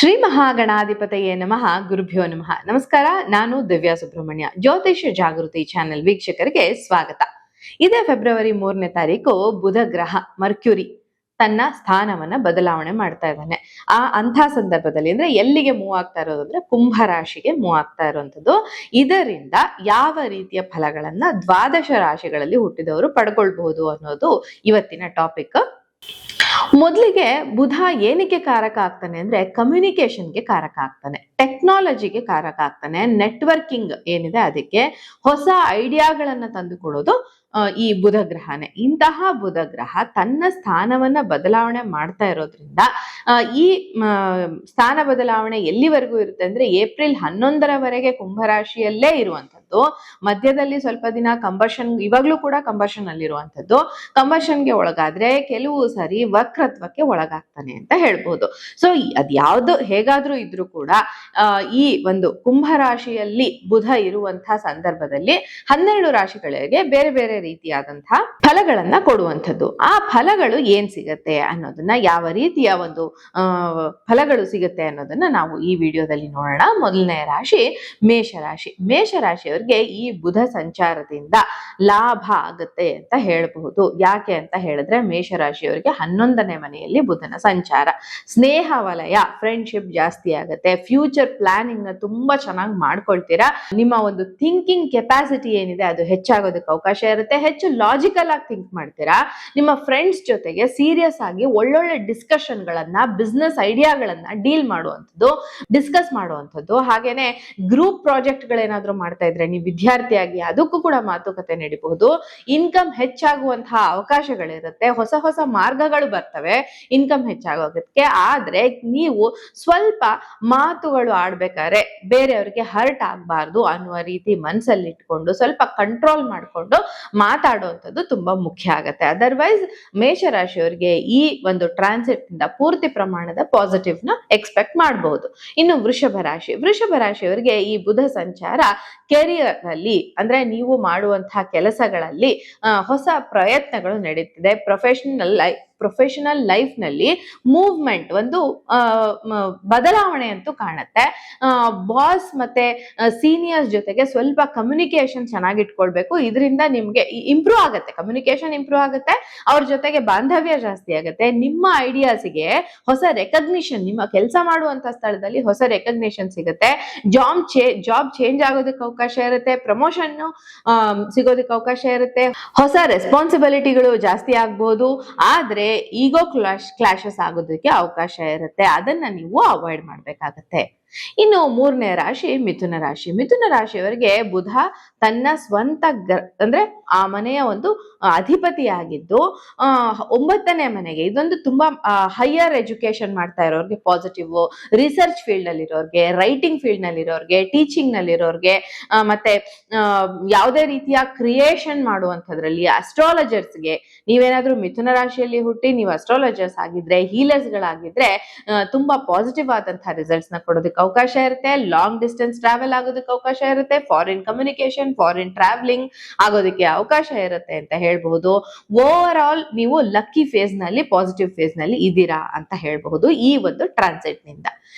ಶ್ರೀ ಮಹಾಗಣಾಧಿಪತಯೇ ನಮಃ. ಗುರುಭ್ಯೋ ನಮಃ. ನಮಸ್ಕಾರ. ನಾನು ದಿವ್ಯಾ ಸುಬ್ರಹ್ಮಣ್ಯ. ಜ್ಯೋತಿಷ್ಯ ಜಾಗೃತಿ ಚಾನೆಲ್ ವೀಕ್ಷಕರಿಗೆ ಸ್ವಾಗತ. ಇದೇ ಫೆಬ್ರವರಿ 3ನೇ ತಾರೀಕು ಬುಧ ಗ್ರಹ ಮರ್ಕ್ಯುರಿ ತನ್ನ ಸ್ಥಾನವನ್ನ ಬದಲಾವಣೆ ಮಾಡ್ತಾ ಇದ್ದಾನೆ. ಅಂಥ ಸಂದರ್ಭದಲ್ಲಿ ಅಂದ್ರೆ ಎಲ್ಲಿಗೆ ಮೂವ್ ಆಗ್ತಾ ಇರೋದು ಅಂದ್ರೆ ಕುಂಭ ರಾಶಿಗೆ ಮೂವ್ ಆಗ್ತಾ ಇರುವಂತದ್ದು. ಇದರಿಂದ ಯಾವ ರೀತಿಯ ಫಲಗಳನ್ನ ದ್ವಾದಶ ರಾಶಿಗಳಲ್ಲಿ ಹುಟ್ಟಿದವರು ಪಡ್ಕೊಳ್ಬಹುದು ಅನ್ನೋದು ಇವತ್ತಿನ ಟಾಪಿಕ್. ಮೊದಲಿಗೆ ಬುಧ ಏನಕ್ಕೆ ಕಾರಕ ಆಗ್ತಾನೆ ಅಂದ್ರೆ ಕಮ್ಯುನಿಕೇಶನ್ಗೆ ಕಾರಕ ಆಗ್ತಾನೆ, ಟೆಕ್ನಾಲಜಿಗೆ ಕಾರಕ ಆಗ್ತಾನೆ, ನೆಟ್ವರ್ಕಿಂಗ್ ಏನಿದೆ ಅದಕ್ಕೆ ಹೊಸ ಐಡಿಯಾಗಳನ್ನ ತಂದು ಕೊಡೋದು ಈ ಬುಧ ಗ್ರಹನೇ. ಇಂತಹ ಬುಧ ಗ್ರಹ ತನ್ನ ಸ್ಥಾನವನ್ನ ಬದಲಾವಣೆ ಮಾಡ್ತಾ ಇರೋದ್ರಿಂದ ಈ ಸ್ಥಾನ ಬದಲಾವಣೆ ಎಲ್ಲಿವರೆಗೂ ಇರುತ್ತೆ ಅಂದ್ರೆ ಏಪ್ರಿಲ್ 11ರವರೆಗೆ ಕುಂಭರಾಶಿಯಲ್ಲೇ ಇರುವಂತದ್ದು. ಮಧ್ಯದಲ್ಲಿ ಸ್ವಲ್ಪ ದಿನ ಕಂಬರ್ಷನ್, ಇವಾಗ್ಲೂ ಕೂಡ ಕಂಬರ್ಷನ್ ಅಲ್ಲಿರುವಂತದ್ದು. ಕಂಬರ್ಷನ್ಗೆ ಒಳಗಾದ್ರೆ ಕೆಲವು ಸರಿ ವಕ್ರತ್ವಕ್ಕೆ ಒಳಗಾಗ್ತಾನೆ ಅಂತ ಹೇಳ್ಬೋದು. ಸೊ ಅದ್ಯಾವ್ದು ಹೇಗಾದ್ರೂ ಇದ್ರೂ ಕೂಡ ಈ ಒಂದು ಕುಂಭರಾಶಿಯಲ್ಲಿ ಬುಧ ಇರುವಂತಹ ಸಂದರ್ಭದಲ್ಲಿ 12 ರಾಶಿಗಳಿಗೆ ಬೇರೆ ಬೇರೆ ರೀತಿಯಾದಂತಹ ಫಲಗಳನ್ನ ಕೊಡುವಂಥದ್ದು. ಆ ಫಲಗಳು ಏನ್ ಸಿಗತ್ತೆ ಅನ್ನೋದನ್ನ, ಯಾವ ರೀತಿಯ ಒಂದು ಫಲಗಳು ಸಿಗತ್ತೆ ಅನ್ನೋದನ್ನ ನಾವು ಈ ವಿಡಿಯೋದಲ್ಲಿ ನೋಡೋಣ. ಮೊದಲನೇ ರಾಶಿ ಮೇಷರಾಶಿ. ಮೇಷರಾಶಿಯವರಿಗೆ ಈ ಬುಧ ಸಂಚಾರದಿಂದ ಲಾಭ ಆಗುತ್ತೆ ಅಂತ ಹೇಳಬಹುದು. ಯಾಕೆ ಅಂತ ಹೇಳಿದ್ರೆ ಮೇಷರಾಶಿಯವರಿಗೆ 11ನೇ ಮನೆಯಲ್ಲಿ ಬುಧನ ಸಂಚಾರ, ಸ್ನೇಹ ವಲಯ, ಫ್ರೆಂಡ್ಶಿಪ್ ಜಾಸ್ತಿ ಆಗುತ್ತೆ, ಫ್ಯೂಚರ್ ಪ್ಲಾನಿಂಗ್ ನ ತುಂಬಾ ಚೆನ್ನಾಗಿ ಮಾಡ್ಕೊಳ್ತೀರಾ. ನಿಮ್ಮ ಒಂದು ಥಿಂಕಿಂಗ್ ಕೆಪಾಸಿಟಿ ಏನಿದೆ ಅದು ಹೆಚ್ಚಾಗೋದಕ್ಕೆ ಅವಕಾಶ ಇರುತ್ತೆ. ಹೆಚ್ಚು ಲಾಜಿಕಲ್ ಆಗಿ ಥಿಂಕ್ ಮಾಡ್ತೀರಾ. ನಿಮ್ಮ ಫ್ರೆಂಡ್ಸ್ ಜೊತೆಗೆ ಸೀರಿಯಸ್ ಆಗಿ ಒಳ್ಳೊಳ್ಳೆ ಡಿಸ್ಕಷನ್ ಗಳನ್ನ, ಬಿಸ್ನೆಸ್ ಐಡಿಯಾಗಳನ್ನ ಡೀಲ್ ಮಾಡುವಂಥದ್ದು, ಡಿಸ್ಕಸ್ ಮಾಡುವಂಥದ್ದು. ಹಾಗೇನೆ ಗ್ರೂಪ್ ಪ್ರಾಜೆಕ್ಟ್ ಗಳೇನಾದ್ರೂ ಮಾಡ್ತಾ ಇದ್ರೆ ನೀವು ವಿದ್ಯಾರ್ಥಿಯಾಗಿ ಅದಕ್ಕೂ ಕೂಡ ಮಾತುಕತೆ ನಡೀಬಹುದು. ಇನ್ಕಮ್ ಹೆಚ್ಚಾಗುವಂತಹ ಅವಕಾಶಗಳಿರುತ್ತೆ, ಹೊಸ ಹೊಸ ಮಾರ್ಗಗಳು ಬರ್ತವೆ ಇನ್ಕಮ್ ಹೆಚ್ಚಾಗೋದಕ್ಕೆ. ಆದ್ರೆ ನೀವು ಸ್ವಲ್ಪ ಮಾತುಗಳು ಆಡ್ಬೇಕಾದ್ರೆ ಬೇರೆಯವ್ರಿಗೆ ಹರ್ಟ್ ಆಗ್ಬಾರ್ದು ಅನ್ನುವ ರೀತಿ ಮನಸ್ಸಲ್ಲಿ ಇಟ್ಕೊಂಡು ಸ್ವಲ್ಪ ಕಂಟ್ರೋಲ್ ಮಾಡಿಕೊಂಡು ಮಾತಾಡುವಂಥದ್ದು ತುಂಬಾ ಮುಖ್ಯ ಆಗತ್ತೆ. ಅದರ್ವೈಸ್ ಮೇಷರಾಶಿಯವರಿಗೆ ಈ ಒಂದು ಟ್ರಾನ್ಸಿಟ್ ಇಂದ ಪೂರ್ತಿ ಪ್ರಮಾಣದ ಪಾಸಿಟಿವ್ ನ ಎಕ್ಸ್ಪೆಕ್ಟ್ ಮಾಡಬಹುದು. ಇನ್ನು ವೃಷಭ ರಾಶಿ. ವೃಷಭ ರಾಶಿಯವರಿಗೆ ಈ ಬುಧ ಸಂಚಾರ ಕೆರಿಯರ್ ಅಲ್ಲಿ ಅಂದ್ರೆ ನೀವು ಮಾಡುವಂತಹ ಕೆಲಸಗಳಲ್ಲಿ ಹೊಸ ಪ್ರಯತ್ನಗಳು ನಡೀತಿದೆ. ಪ್ರೊಫೆಷನಲ್ ಲೈಫ್ ನಲ್ಲಿ ಮೂವ್ಮೆಂಟ್, ಒಂದು ಬದಲಾವಣೆ ಅಂತೂ ಕಾಣುತ್ತೆ. ಬಾಸ್ ಮತ್ತೆ ಸೀನಿಯರ್ಸ್ ಜೊತೆಗೆ ಸ್ವಲ್ಪ ಕಮ್ಯುನಿಕೇಶನ್ ಚೆನ್ನಾಗಿ ಇಟ್ಕೊಳ್ಬೇಕು. ಇದರಿಂದ ನಿಮ್ಗೆ ಇಂಪ್ರೂವ್ ಆಗುತ್ತೆ, ಕಮ್ಯುನಿಕೇಶನ್ ಇಂಪ್ರೂವ್ ಆಗುತ್ತೆ, ಅವ್ರ ಜೊತೆಗೆ ಬಾಂಧವ್ಯ ಜಾಸ್ತಿ ಆಗುತ್ತೆ. ನಿಮ್ಮ ಐಡಿಯಾಸ್ಗೆ ಹೊಸ ರೆಕಗ್ನಿಷನ್, ನಿಮ್ಮ ಕೆಲಸ ಮಾಡುವಂತ ಸ್ಥಳದಲ್ಲಿ ಹೊಸ ರೆಕಗ್ನಿಷನ್ ಸಿಗುತ್ತೆ. ಜಾಬ್ ಚೇಂಜ್ ಆಗೋದಕ್ಕೆ ಅವಕಾಶ ಇರುತ್ತೆ, ಪ್ರಮೋಷನ್ ಸಿಗೋದಕ್ಕೆ ಅವಕಾಶ ಇರುತ್ತೆ, ಹೊಸ ರೆಸ್ಪಾನ್ಸಿಬಿಲಿಟಿಗಳು ಜಾಸ್ತಿ ಆಗ್ಬಹುದು. ಆದ್ರೆ ಈಗೋ ಕ್ಲಾಶಸ್ ಆಗೋದಕ್ಕೆ ಅವಕಾಶ ಇರುತ್ತೆ. ಅದನ್ನ ನೀವು ಅವಾಯ್ಡ್ ಮಾಡ್ಬೇಕಾಗತ್ತೆ. ಇನ್ನು 3ನೇ ರಾಶಿ ಮಿಥುನ ರಾಶಿ. ಮಿಥುನ ರಾಶಿಯವರಿಗೆ ಬುಧ ತನ್ನ ಸ್ವಂತ ಅಂದ್ರೆ ಆ ಮನೆಯ ಒಂದು ಅಧಿಪತಿಯಾಗಿದ್ದು 9ನೇ ಮನೆಗೆ, ಇದೊಂದು ತುಂಬಾ ಹೈಯರ್ ಎಜುಕೇಶನ್ ಮಾಡ್ತಾ ಇರೋರ್ಗೆ ಪಾಸಿಟಿವ್, ರಿಸರ್ಚ್ ಫೀಲ್ಡ್ ಅಲ್ಲಿ ಇರೋರ್ಗೆ, ರೈಟಿಂಗ್ ಫೀಲ್ಡ್ ನಲ್ಲಿ ಇರೋರ್ಗೆ, ಟೀಚಿಂಗ್ ನಲ್ಲಿ ಇರೋರ್ಗೆ, ಮತ್ತೆ ಯಾವುದೇ ರೀತಿಯ ಕ್ರಿಯೇಷನ್ ಮಾಡುವಂಥದ್ರಲ್ಲಿ ಅಸ್ಟ್ರಾಲಜರ್ಸ್ಗೆ, ನೀವೇನಾದ್ರೂ ಮಿಥುನ ರಾಶಿಯಲ್ಲಿ ಹುಟ್ಟಿ ನೀವು ಅಸ್ಟ್ರಾಲಜರ್ಸ್ ಆಗಿದ್ರೆ, ಹೀಲರ್ಸ್ ಗಳಾಗಿದ್ರೆ ತುಂಬಾ ಪಾಸಿಟಿವ್ ಆದಂತಹ ರಿಸಲ್ಟ್ಸ್ ನ ಕೊಡೋದಕ್ಕೆ ಅವಕಾಶ ಇರುತ್ತೆ. ಲಾಂಗ್ ಡಿಸ್ಟೆನ್ಸ್ ಟ್ರಾವೆಲ್ ಆಗೋದಕ್ಕೆ ಅವಕಾಶ ಇರುತ್ತೆ. ಫಾರಿನ್ ಕಮ್ಯುನಿಕೇಶನ್, ಫಾರಿನ್ ಟ್ರಾವೆಲಿಂಗ್ ಆಗೋದಕ್ಕೆ ಅವಕಾಶ ಇರುತ್ತೆ ಅಂತ ಹೇಳ್ಬಹುದು. ಓವರ್ ಆಲ್ ನೀವು ಲಕ್ಕಿ ಫೇಸ್ ನಲ್ಲಿ, ಪಾಸಿಟಿವ್ ಫೇಸ್ ನಲ್ಲಿ ಇದ್ದೀರಾ ಅಂತ ಹೇಳ್ಬಹುದು ಈ ಒಂದು ಟ್ರಾನ್ಸಿಟ್ ನಿಂದ.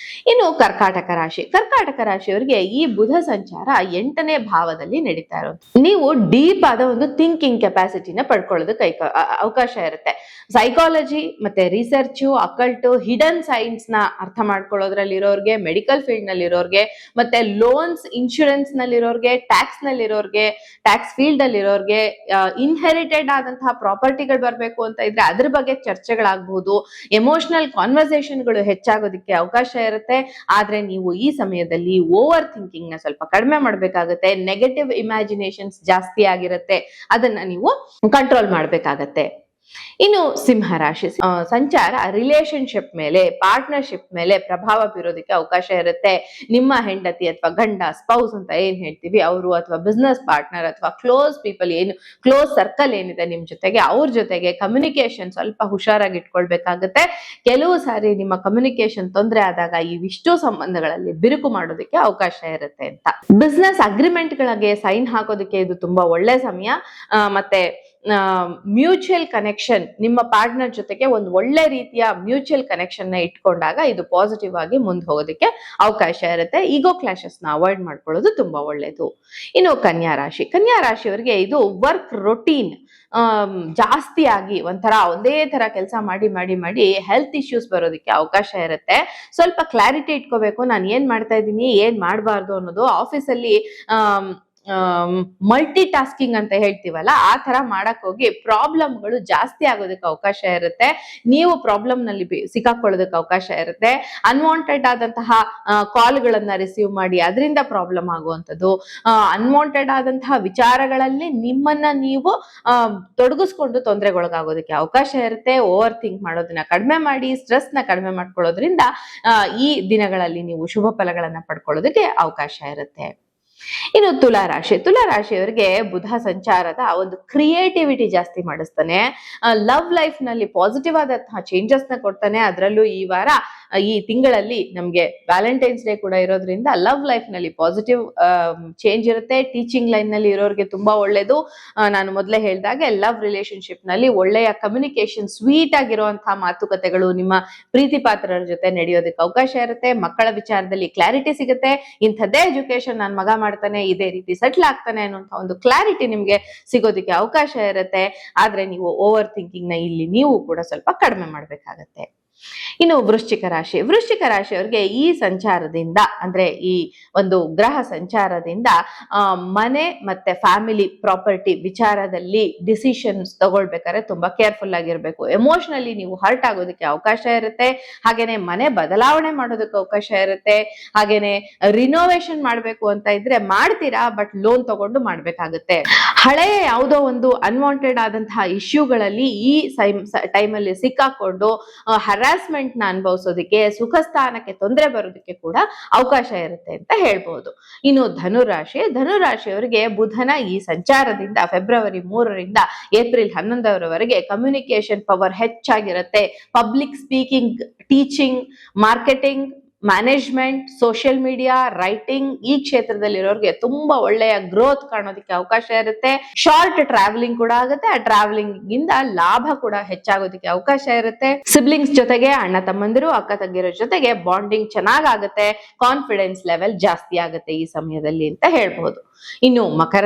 ಇನ್ನು ಕರ್ಕಾಟಕ ರಾಶಿ. ಕರ್ಕಾಟಕ ರಾಶಿಯವರಿಗೆ ಈ ಬುಧ ಸಂಚಾರ 8ನೇ ಭಾವದಲ್ಲಿ ನಡೀತಾ ಇರೋದು. ನೀವು ಡೀಪ್ ಆದ ಒಂದು ಥಿಂಕಿಂಗ್ ಕೆಪಾಸಿಟಿನ ಪಡ್ಕೊಳ್ಳೋದಕ್ಕೆ ಅವಕಾಶ ಇರುತ್ತೆ. ಸೈಕಾಲಜಿ ಮತ್ತೆ ರಿಸರ್ಚ್, ಅಕಲ್ಟ್, ಹಿಡನ್ ಸೈನ್ಸ್ ನ ಅರ್ಥ ಮಾಡ್ಕೊಳ್ಳೋದ್ರಲ್ಲಿ ಇರೋರ್ಗೆ, ಮೆಡಿಕಲ್ ಫೀಲ್ಡ್ ನಲ್ಲಿ ಇರೋರ್ಗೆ, ಮತ್ತೆ ಲೋನ್ಸ್, ಇನ್ಶೂರೆನ್ಸ್ ನಲ್ಲಿ ಇರೋರ್ಗೆ, ಟ್ಯಾಕ್ಸ್ ನಲ್ಲಿ ಇರೋರ್ಗೆ, ಟ್ಯಾಕ್ಸ್ ಫೀಲ್ಡ್ ಅಲ್ಲಿ ಇರೋರ್ಗೆ, ಇನ್ಹೆರಿಟೆಡ್ ಆದಂತಹ ಪ್ರಾಪರ್ಟಿಗಳು ಬರ್ಬೇಕು ಅಂತ ಇದ್ರೆ ಅದ್ರ ಬಗ್ಗೆ ಚರ್ಚೆಗಳಾಗಬಹುದು. ಎಮೋಷನಲ್ ಕಾನ್ವರ್ಸೇಷನ್ಗಳು ಹೆಚ್ಚಾಗೋದಕ್ಕೆ ಅವಕಾಶ ಇರುತ್ತೆ. ಆದ್ರೆ ನೀವು ಈ ಸಮಯದಲ್ಲಿ ಓವರ್ ಥಿಂಕಿಂಗ್ ನ ಸ್ವಲ್ಪ ಕಡಿಮೆ ಮಾಡ್ಬೇಕಾಗತ್ತೆ. ನೆಗೆಟಿವ್ ಇಮ್ಯಾಜಿನೇಷನ್ಸ್ ಜಾಸ್ತಿ ಆಗಿರುತ್ತೆ, ಅದನ್ನ ನೀವು ಕಂಟ್ರೋಲ್ ಮಾಡ್ಬೇಕಾಗತ್ತೆ. ಇನ್ನು ಸಿಂಹರಾಶಿ. ಸಂಚಾರ ರಿಲೇಶನ್ಶಿಪ್ ಮೇಲೆ, ಪಾರ್ಟ್ನರ್ಶಿಪ್ ಮೇಲೆ ಪ್ರಭಾವ ಬೀರೋದಕ್ಕೆ ಅವಕಾಶ ಇರುತ್ತೆ. ನಿಮ್ಮ ಹೆಂಡತಿ ಅಥವಾ ಗಂಡ, ಸ್ಪೌಸ್ ಅಂತ ಏನ್ ಹೇಳ್ತೀವಿ, ಅವರು ಅಥವಾ ಬಿಸ್ನೆಸ್ ಪಾರ್ಟ್ನರ್ ಅಥವಾ ಕ್ಲೋಸ್ ಪೀಪಲ್, ಏನು ಕ್ಲೋಸ್ ಸರ್ಕಲ್ ಏನಿದೆ ನಿಮ್ ಜೊತೆಗೆ, ಅವ್ರ ಜೊತೆಗೆ ಕಮ್ಯುನಿಕೇಶನ್ ಸ್ವಲ್ಪ ಹುಷಾರಾಗಿ ಇಟ್ಕೊಳ್ಬೇಕಾಗತ್ತೆ. ಕೆಲವು ಸಾರಿ ನಿಮ್ಮ ಕಮ್ಯುನಿಕೇಶನ್ ತೊಂದರೆ ಆದಾಗ ಇವಿಷ್ಟು ಸಂಬಂಧಗಳಲ್ಲಿ ಬಿರುಕು ಮಾಡೋದಕ್ಕೆ ಅವಕಾಶ ಇರುತ್ತೆ ಅಂತ. ಬಿಸ್ನೆಸ್ ಅಗ್ರಿಮೆಂಟ್ ಗಳಿಗೆ ಸೈನ್ ಹಾಕೋದಕ್ಕೆ ಇದು ತುಂಬಾ ಒಳ್ಳೆ ಸಮಯ. ಮತ್ತೆ ಮ್ಯೂಚುವಲ್ ಕನೆಕ್ಷನ್, ನಿಮ್ಮ ಪಾರ್ಟ್ನರ್ ಜೊತೆಗೆ ಒಂದು ಒಳ್ಳೆ ರೀತಿಯ ಮ್ಯೂಚುವಲ್ ಕನೆಕ್ಷನ್ ನ ಇಟ್ಕೊಂಡಾಗ ಇದು ಪಾಸಿಟಿವ್ ಆಗಿ ಮುಂದೆ ಹೋಗೋದಕ್ಕೆ ಅವಕಾಶ ಇರುತ್ತೆ. ಈಗೋ ಕ್ಲಾಶಸ್ ನ ಅವಾಯ್ಡ್ ಮಾಡ್ಕೊಳ್ಳೋದು ತುಂಬಾ ಒಳ್ಳೇದು. ಇನ್ನು ಕನ್ಯಾ ರಾಶಿಯವರಿಗೆ ಇದು ವರ್ಕ್ ರೊಟೀನ್ ಜಾಸ್ತಿ ಆಗಿ ಒಂದೇ ತರ ಕೆಲಸ ಮಾಡಿ ಹೆಲ್ತ್ ಇಶ್ಯೂಸ್ ಬರೋದಕ್ಕೆ ಅವಕಾಶ ಇರುತ್ತೆ. ಸ್ವಲ್ಪ ಕ್ಲಾರಿಟಿ ಇಟ್ಕೋಬೇಕು, ನಾನು ಏನ್ ಮಾಡ್ತಾ ಇದ್ದೀನಿ, ಏನ್ ಮಾಡಬಾರ್ದು ಅನ್ನೋದು. ಆಫೀಸಲ್ಲಿ ಮಲ್ಟಿ ಟಾಸ್ಕಿಂಗ್ ಅಂತ ಹೇಳ್ತೀವಲ್ಲ, ಆ ತರ ಮಾಡಕ್ ಹೋಗಿ ಪ್ರಾಬ್ಲಮ್ಗಳು ಜಾಸ್ತಿ ಆಗೋದಕ್ಕೆ ಅವಕಾಶ ಇರುತ್ತೆ. ನೀವು ಪ್ರಾಬ್ಲಮ್ ನಲ್ಲಿ ಸಿಕ್ಕಾಕೊಳ್ಳೋದಕ್ಕೆ ಅವಕಾಶ ಇರುತ್ತೆ. ಅನ್ವಾಂಟೆಡ್ ಆದಂತಹ ಕಾಲ್ಗಳನ್ನ ರಿಸೀವ್ ಮಾಡಿ ಅದರಿಂದ ಪ್ರಾಬ್ಲಮ್ ಆಗುವಂಥದ್ದು, ಅನ್ವಾಂಟೆಡ್ ಆದಂತಹ ವಿಚಾರಗಳಲ್ಲಿ ನಿಮ್ಮನ್ನ ನೀವು ತೊಡಗಿಸ್ಕೊಂಡು ತೊಂದರೆಗೊಳಗಾಗೋದಕ್ಕೆ ಅವಕಾಶ ಇರುತ್ತೆ. ಓವರ್ ಥಿಂಕ್ ಮಾಡೋದನ್ನ ಕಡಿಮೆ ಮಾಡಿ, ಸ್ಟ್ರೆಸ್ ನ ಕಡಿಮೆ ಮಾಡ್ಕೊಳ್ಳೋದ್ರಿಂದ ಈ ದಿನಗಳಲ್ಲಿ ನೀವು ಶುಭ ಫಲಗಳನ್ನ ಪಡ್ಕೊಳ್ಳೋದಕ್ಕೆ ಅವಕಾಶ ಇರುತ್ತೆ. ಇನ್ನು ತುಲಾರಾಶಿಯವರಿಗೆ ಬುಧ ಸಂಚಾರದ ಒಂದು ಕ್ರಿಯೇಟಿವಿಟಿ ಜಾಸ್ತಿ ಮಾಡಿಸ್ತಾನೆ. ಲವ್ ಲೈಫ್ ನಲ್ಲಿ ಪಾಸಿಟಿವ್ ಆದಂತಹ ಚೇಂಜಸ್ ನ ಕೊಡ್ತಾನೆ. ಅದರಲ್ಲೂ ಈ ತಿಂಗಳಲ್ಲಿ ನಮ್ಗೆ ವ್ಯಾಲೆಂಟೈನ್ಸ್ ಡೇ ಕೂಡ ಇರೋದ್ರಿಂದ ಲವ್ ಲೈಫ್ ನಲ್ಲಿ ಪಾಸಿಟಿವ್ ಚೇಂಜ್ ಇರುತ್ತೆ. ಟೀಚಿಂಗ್ ಲೈನ್ ನಲ್ಲಿ ಇರೋರಿಗೆ ತುಂಬಾ ಒಳ್ಳೇದು. ನಾನು ಮೊದಲೇ ಹೇಳ್ದಾಗೆ ಲವ್ ರಿಲೇಶನ್ಶಿಪ್ ನಲ್ಲಿ ಒಳ್ಳೆಯ ಕಮ್ಯುನಿಕೇಶನ್, ಸ್ವೀಟ್ ಆಗಿರುವಂತಹ ಮಾತುಕತೆಗಳು ನಿಮ್ಮ ಪ್ರೀತಿ ಪಾತ್ರರ ಜೊತೆ ನಡೆಯೋದಕ್ಕೆ ಅವಕಾಶ ಇರುತ್ತೆ. ಮಕ್ಕಳ ವಿಚಾರದಲ್ಲಿ ಕ್ಲಾರಿಟಿ ಸಿಗುತ್ತೆ. ಇಂಥದ್ದೇ ಎಜುಕೇಶನ್ ನನ್ನ ಮಗ ಮಾಡ್ತಾನೆ, ಇದೇ ರೀತಿ ಸೆಟ್ಲ್ ಆಗ್ತಾನೆ ಅನ್ನುವಂತ ಒಂದು ಕ್ಲಾರಿಟಿ ನಿಮ್ಗೆ ಸಿಗೋದಕ್ಕೆ ಅವಕಾಶ ಇರುತ್ತೆ. ಆದ್ರೆ ನೀವು ಓವರ್ ಥಿಂಕಿಂಗ್ ನ ಇಲ್ಲಿ ನೀವು ಕೂಡ ಸ್ವಲ್ಪ ಕಡಿಮೆ ಮಾಡ್ಬೇಕಾಗತ್ತೆ. ಇನ್ನು ವೃಶ್ಚಿಕ ರಾಶಿಯವರಿಗೆ ಈ ಸಂಚಾರದಿಂದ, ಅಂದ್ರೆ ಈ ಒಂದು ಗ್ರಹ ಸಂಚಾರದಿಂದ ಮನೆ ಮತ್ತೆ ಫ್ಯಾಮಿಲಿ ಪ್ರಾಪರ್ಟಿ ವಿಚಾರದಲ್ಲಿ ಡಿಸಿಷನ್ಸ್ ತಗೊಳ್ಬೇಕಾದ್ರೆ ತುಂಬಾ ಕೇರ್ಫುಲ್ ಆಗಿರ್ಬೇಕು. ಎಮೋಷನಲಿ ನೀವು ಹರ್ಟ್ ಆಗೋದಕ್ಕೆ ಅವಕಾಶ ಇರುತ್ತೆ. ಹಾಗೇನೆ ಮನೆ ಬದಲಾವಣೆ ಮಾಡೋದಕ್ಕೆ ಅವಕಾಶ ಇರುತ್ತೆ. ಹಾಗೇನೆ ರಿನೋವೇಷನ್ ಮಾಡ್ಬೇಕು ಅಂತ ಇದ್ರೆ ಮಾಡ್ತೀರಾ, ಬಟ್ ಲೋನ್ ತಗೊಂಡು ಮಾಡ್ಬೇಕಾಗುತ್ತೆ. ಹಳೆಯ ಯಾವುದೋ ಒಂದು ಅನ್ವಾಂಟೆಡ್ ಆದಂತಹ ಇಶ್ಯೂಗಳಲ್ಲಿ ಈ ಟೈಮಲ್ಲಿ ಸಿಕ್ಕಾಕೊಂಡು ಹರಾಸ್ಮೆಂಟ್ ನ ಅನುಭವಿಸೋದಕ್ಕೆ, ಸುಖ ಸ್ಥಾನಕ್ಕೆ ತೊಂದರೆ ಬರೋದಕ್ಕೆ ಕೂಡ ಅವಕಾಶ ಇರುತ್ತೆ ಅಂತ ಹೇಳ್ಬೋದು. ಇನ್ನು ಧನುರಾಶಿಯವರಿಗೆ ಬುಧನ ಈ ಸಂಚಾರದಿಂದ ಫೆಬ್ರವರಿ 3ರಿಂದ ಏಪ್ರಿಲ್ 11ರವರೆಗೆ ಕಮ್ಯುನಿಕೇಶನ್ ಪವರ್ ಹೆಚ್ಚಾಗಿರುತ್ತೆ. Public speaking, teaching, marketing, management, social media, writing ಈ ಕ್ಷೇತ್ರದಲ್ಲಿರೋರಿಗೆ ತುಂಬಾ ಒಳ್ಳೆಯ ಗ್ರೋತ್ ಕಾಣೋದಕ್ಕೆ ಅವಕಾಶ ಇರುತ್ತೆ. ಶಾರ್ಟ್ ಟ್ರಾವೆಲಿಂಗ್ ಕೂಡ ಆಗುತ್ತೆ. ಆ ಟ್ರಾವೆಲಿಂಗ್ ಇಂದ ಲಾಭ ಕೂಡ ಹೆಚ್ಚಾಗೋದಕ್ಕೆ ಅವಕಾಶ ಇರುತ್ತೆ. ಸಿಬ್ಲಿಂಗ್ಸ್ ಜೊತೆಗೆ, ಅಣ್ಣ ತಮ್ಮಂದಿರು, ಅಕ್ಕ ತಂಗಿರ ಜೊತೆಗೆ ಬಾಂಡಿಂಗ್ ಚೆನ್ನಾಗಾಗುತ್ತೆ. ಕಾನ್ಫಿಡೆನ್ಸ್ ಲೆವೆಲ್ ಜಾಸ್ತಿ ಆಗುತ್ತೆ ಈ ಸಮಯದಲ್ಲಿ ಅಂತ ಹೇಳ್ಬಹುದು. ಇನ್ನು ಮಕರ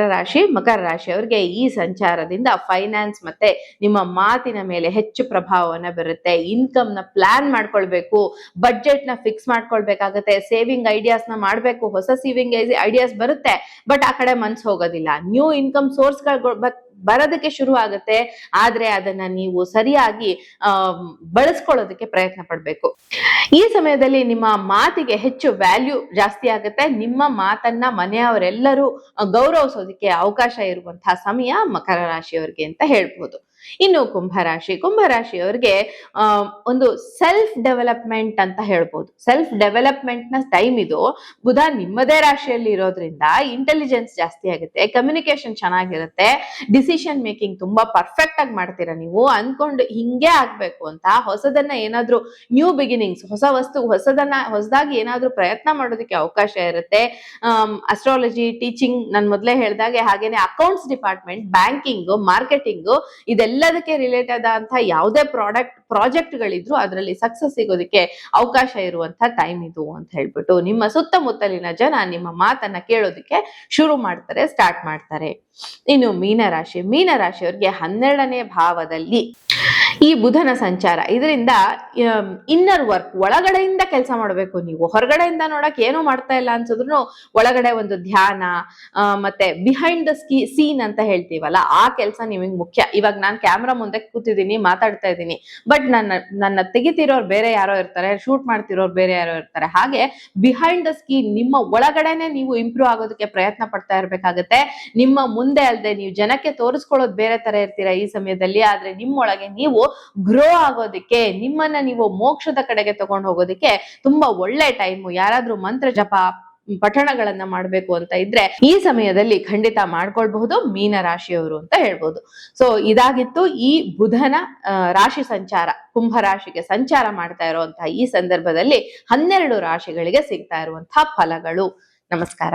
ರಾಶಿಯವರಿಗೆ ಈ ಸಂಚಾರದಿಂದ ಫೈನಾನ್ಸ್ ಮತ್ತೆ ನಿಮ್ಮ ಮಾತಿನ ಮೇಲೆ ಹೆಚ್ಚು ಪ್ರಭಾವವನ್ನ ಬರುತ್ತೆ. ಇನ್ಕಮ್ ನ ಪ್ಲಾನ್ ಮಾಡ್ಕೊಳ್ಬೇಕು, ಬಡ್ಜೆಟ್ ನ ಫಿಕ್ಸ್ ಮಾಡ್ಕೊಳ್ಬೇಕಾಗತ್ತೆ. ಸೇವಿಂಗ್ ಐಡಿಯಾಸ್ ನ ಮಾಡ್ಬೇಕು. ಹೊಸ ಸೇವಿಂಗ್ ಐಡಿಯಾಸ್ ಬರುತ್ತೆ, ಬಟ್ ಆ ಕಡೆ ಮನ್ಸು ಹೋಗೋದಿಲ್ಲ. ನ್ಯೂ ಇನ್ಕಮ್ ಸೋರ್ಸ್ ಬರೋದಕ್ಕೆ ಶುರು ಆಗುತ್ತೆ. ಆದ್ರೆ ಅದನ್ನ ನೀವು ಸರಿಯಾಗಿ ಬಳಸ್ಕೊಳ್ಳೋದಕ್ಕೆ ಪ್ರಯತ್ನ ಪಡ್ಬೇಕು. ಈ ಸಮಯದಲ್ಲಿ ನಿಮ್ಮ ಮಾತಿಗೆ ಹೆಚ್ಚು ವ್ಯಾಲ್ಯೂ ಜಾಸ್ತಿ ಆಗುತ್ತೆ. ನಿಮ್ಮ ಮಾತನ್ನ ಮನೆಯವರೆಲ್ಲರೂ ಗೌರವಿಸೋದಕ್ಕೆ ಅವಕಾಶ ಇರುವಂತಹ ಸಮಯ ಮಕರ ರಾಶಿಯವರಿಗೆ ಅಂತ ಹೇಳ್ಬೋದು. ಇನ್ನು ಕುಂಭರಾಶಿಯವರಿಗೆ ಒಂದು ಸೆಲ್ಫ್ ಡೆವಲಪ್ಮೆಂಟ್ ಅಂತ ಹೇಳ್ಬೋದು. ಸೆಲ್ಫ್ ಡೆವಲಪ್ಮೆಂಟ್ ನ ಟೈಮ್ ಇದು. ಬುಧ ನಿಮ್ಮದೇ ರಾಶಿಯಲ್ಲಿ ಇರೋದ್ರಿಂದ ಇಂಟೆಲಿಜೆನ್ಸ್ ಜಾಸ್ತಿ ಆಗುತ್ತೆ. ಕಮ್ಯುನಿಕೇಶನ್ ಚೆನ್ನಾಗಿರುತ್ತೆ. ಡಿಸಿಷನ್ ಮೇಕಿಂಗ್ ತುಂಬಾ ಪರ್ಫೆಕ್ಟ್ ಆಗಿ ಮಾಡ್ತೀರಾ. ನೀವು ಅನ್ಕೊಂಡು ಹಿಂಗೆ ಆಗ್ಬೇಕು ಅಂತ ಹೊಸದನ್ನ ಏನಾದ್ರೂ ನ್ಯೂ ಬಿಗಿನಿಂಗ್ಸ್, ಹೊಸದಾಗಿ ಏನಾದ್ರೂ ಪ್ರಯತ್ನ ಮಾಡೋದಕ್ಕೆ ಅವಕಾಶ ಇರುತ್ತೆ. ಅಸ್ಟ್ರಾಲಜಿ, ಟೀಚಿಂಗ್, ನಾನು ಮೊದಲೇ ಹೇಳ್ದಾಗೆ, ಹಾಗೇನೆ ಅಕೌಂಟ್ಸ್ ಡಿಪಾರ್ಟ್ಮೆಂಟ್, ಬ್ಯಾಂಕಿಂಗ್, ಮಾರ್ಕೆಟಿಂಗ್, ಇದೆಲ್ಲದಕ್ಕೆ ರಿಲೇಟೆಡ್ ಆದಂತಹ ಯಾವುದೇ ಪ್ರಾಜೆಕ್ಟ್ ಗಳಿದ್ರು ಅದರಲ್ಲಿ ಸಕ್ಸಸ್ ಸಿಗೋದಕ್ಕೆ ಅವಕಾಶ ಇರುವಂತಹ ಟೈಮ್ ಇದು ಅಂತ ಹೇಳ್ಬಿಟ್ಟು ನಿಮ್ಮ ಸುತ್ತಮುತ್ತಲಿನ ಜನ ನಿಮ್ಮ ಮಾತನ್ನ ಕೇಳೋದಕ್ಕೆ ಸ್ಟಾರ್ಟ್ ಮಾಡ್ತಾರೆ. ಇನ್ನು ಮೀನರಾಶಿಯವರಿಗೆ 12ನೇ ಭಾವದಲ್ಲಿ ಈ ಬುಧನ ಸಂಚಾರ, ಇದರಿಂದ ಇನ್ನರ್ ವರ್ಕ್, ಒಳಗಡೆಯಿಂದ ಕೆಲಸ ಮಾಡಬೇಕು. ನೀವು ಹೊರಗಡೆಯಿಂದ ನೋಡಕ್ ಏನು ಮಾಡ್ತಾ ಇಲ್ಲ ಅನ್ಸಿದ್ರು ಒಳಗಡೆ ಒಂದು ಧ್ಯಾನ, ಮತ್ತೆ ಬಿಹೈಂಡ್ ದ ಸೀನ್ ಅಂತ ಹೇಳ್ತೀವಲ್ಲ, ಆ ಕೆಲಸ ನಿಮಗೆ ಮುಖ್ಯ. ಇವಾಗ ನಾನು ಕ್ಯಾಮ್ರಾ ಮುಂದೆ ಕೂತಿದ್ದೀನಿ, ಮಾತಾಡ್ತಾ ಇದ್ದೀನಿ, ಬಟ್ ನನ್ನ ತೆಗಿತಿರೋರು ಬೇರೆ ಯಾರೋ ಇರ್ತಾರೆ, ಶೂಟ್ ಮಾಡ್ತಿರೋರು ಬೇರೆ ಯಾರೋ ಇರ್ತಾರೆ. ಹಾಗೆ ಬಿಹೈಂಡ್ ದ ಸ್ಕ್ರೀನ್ ನಿಮ್ಮ ಒಳಗಡೆನೆ ನೀವು ಇಂಪ್ರೂವ್ ಆಗೋದಕ್ಕೆ ಪ್ರಯತ್ನ ಪಡ್ತಾ ಇರ್ಬೇಕಾಗತ್ತೆ. ನಿಮ್ಮ ಮುಂದೆ ಅಲ್ಲದೆ ನೀವು ಜನಕ್ಕೆ ತೋರಿಸ್ಕೊಳ್ಳೋದು ಬೇರೆ ತರ ಇರ್ತೀರಾ ಈ ಸಮಯದಲ್ಲಿ. ಆದ್ರೆ ನಿಮ್ಮೊಳಗೆ ನೀವು ಗ್ರೋ ಆಗೋದಕ್ಕೆ, ನಿಮ್ಮನ್ನ ನೀವು ಮೋಕ್ಷದ ಕಡೆಗೆ ತಗೊಂಡು ಹೋಗೋದಕ್ಕೆ ತುಂಬಾ ಒಳ್ಳೆ ಟೈಮು. ಯಾರಾದ್ರೂ ಮಂತ್ರ ಜಪ ಪಠಣಗಳನ್ನ ಮಾಡ್ಬೇಕು ಅಂತ ಇದ್ರೆ ಈ ಸಮಯದಲ್ಲಿ ಖಂಡಿತ ಮಾಡ್ಕೊಳ್ಬಹುದು ಮೀನರಾಶಿಯವರು ಅಂತ ಹೇಳ್ಬೋದು. ಸೊ ಇದಾಗಿತ್ತು ಈ ಬುಧನ ರಾಶಿ ಸಂಚಾರ, ಕುಂಭ ರಾಶಿಗೆ ಸಂಚಾರ ಮಾಡ್ತಾ ಇರುವಂತಹ ಈ ಸಂದರ್ಭದಲ್ಲಿ 12 ರಾಶಿಗಳಿಗೆ ಸಿಗ್ತಾ ಇರುವಂತಹ ಫಲಗಳು. ನಮಸ್ಕಾರ.